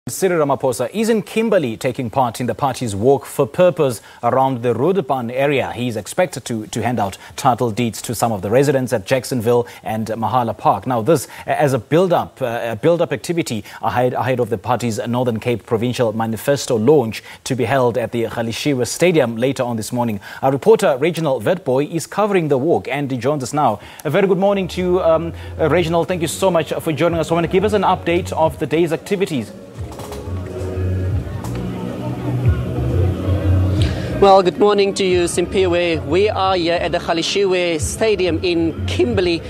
Cyril Ramaphosa is in Kimberley taking part in the party's Walk for Purpose around the Roodepan area. He is expected to hand out title deeds to some of the residents at Jacksonville and Mahala Park. Now, this as a build-up activity ahead of the party's Northern Cape provincial manifesto launch to be held at the Galeshewe Stadium later on this morning. Our reporter Reginald Witbooi is covering the walk and he joins us now. A very good morning to you, Reginald. Thank you so much for joining us. I want to give us an update of the day's activities. Well, good morning to you, Simpiwe. We are here at the Galeshewe Stadium in Kimberley,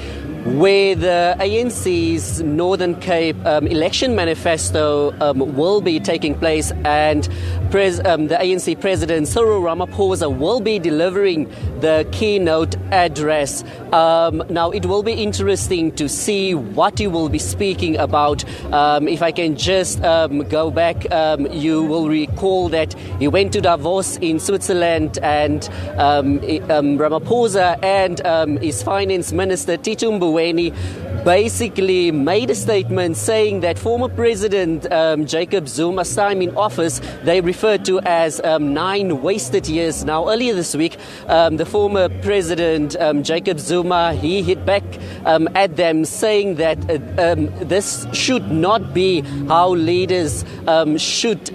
where the ANC's Northern Cape election manifesto will be taking place, and the ANC President Cyril Ramaphosa will be delivering the keynote address. Now, it will be interesting to see what he will be speaking about. If I can just go back, you will recall that he went to Davos in Switzerland, and Ramaphosa and his finance minister Tito basically made a statement saying that former President Jacob Zuma's time in office they referred to as 9 wasted years. Now, earlier this week, the former President Jacob Zuma, he hit back at them, saying that this should not be how leaders should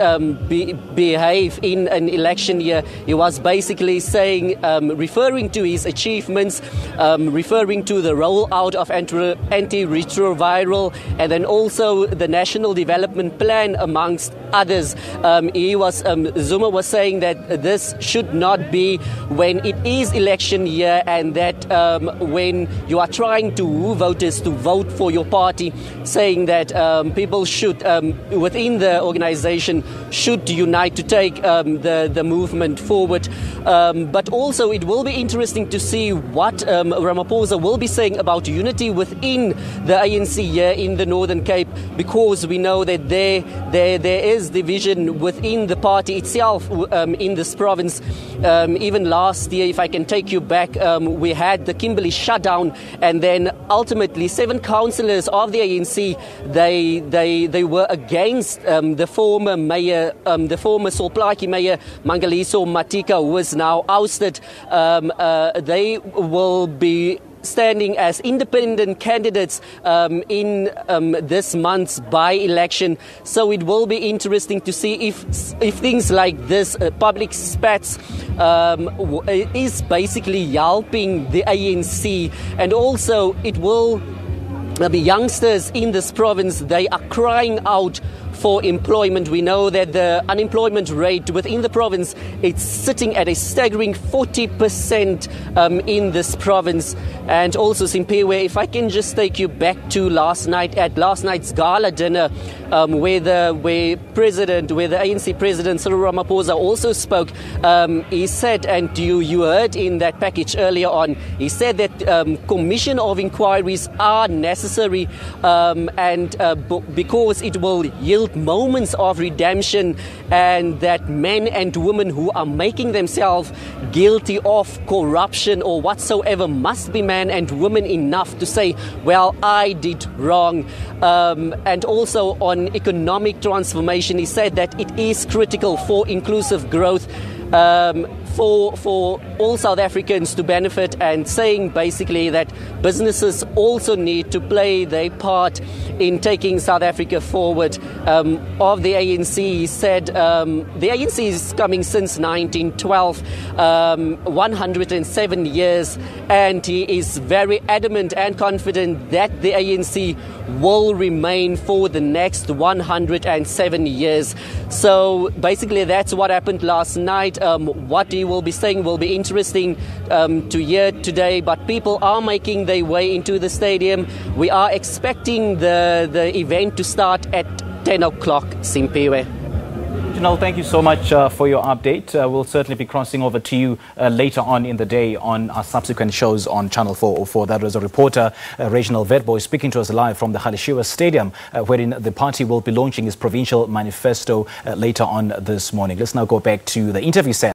behave in an election year. He was basically saying, referring to his achievements, referring to the rollout of antiretroviral and then also the National Development Plan, amongst others. Zuma was saying that this should not be when it is election year, and that when you are trying to woo voters to vote for your party, saying that people should, within the organization, should unite to take the movement forward. But also it will be interesting to see what Ramaphosa will be saying about unity within the ANC here in the Northern Cape, because we know that there is division within the party itself in this province. Even last year, if I can take you back, we had the Kimberley shutdown, and then ultimately 7 councillors of the ANC they were against the former mayor, the former Solplaki mayor Mangaliso Matika, who is now ousted. They will be standing as independent candidates in this month's by-election. So it will be interesting to see if things like this, public spats, is basically helping the ANC. And also it will be youngsters in this province, they are crying out for employment. We know that the unemployment rate within the province, it's sitting at a staggering 40% in this province. And also, Simpiwe, if I can just take you back to last night's gala dinner, where the ANC President Cyril Ramaphosa also spoke. He said, and you heard in that package earlier on, he said that commission of inquiries are necessary, because it will yield moments of redemption, and that men and women who are making themselves guilty of corruption or whatsoever must be men and women enough to say, well, I did wrong. And also on economic transformation, he said that it is critical for inclusive growth, for all South Africans to benefit, and saying basically that businesses also need to play their part in taking South Africa forward. Of the ANC, he said the ANC is coming since 1912, 107 years, and he is very adamant and confident that the ANC will remain for the next 107 years. So basically that's what happened last night. What he will be saying will be interesting to hear today, but people are making their way into the stadium. We are expecting the event to start at 10 o'clock, Simpiwe. Reginald, thank you so much for your update. We'll certainly be crossing over to you later on in the day on our subsequent shows on Channel 404. That was a reporter, Reginald Witbooi, speaking to us live from the Galeshewe Stadium, wherein the party will be launching its provincial manifesto later on this morning. Let's now go back to the interview set.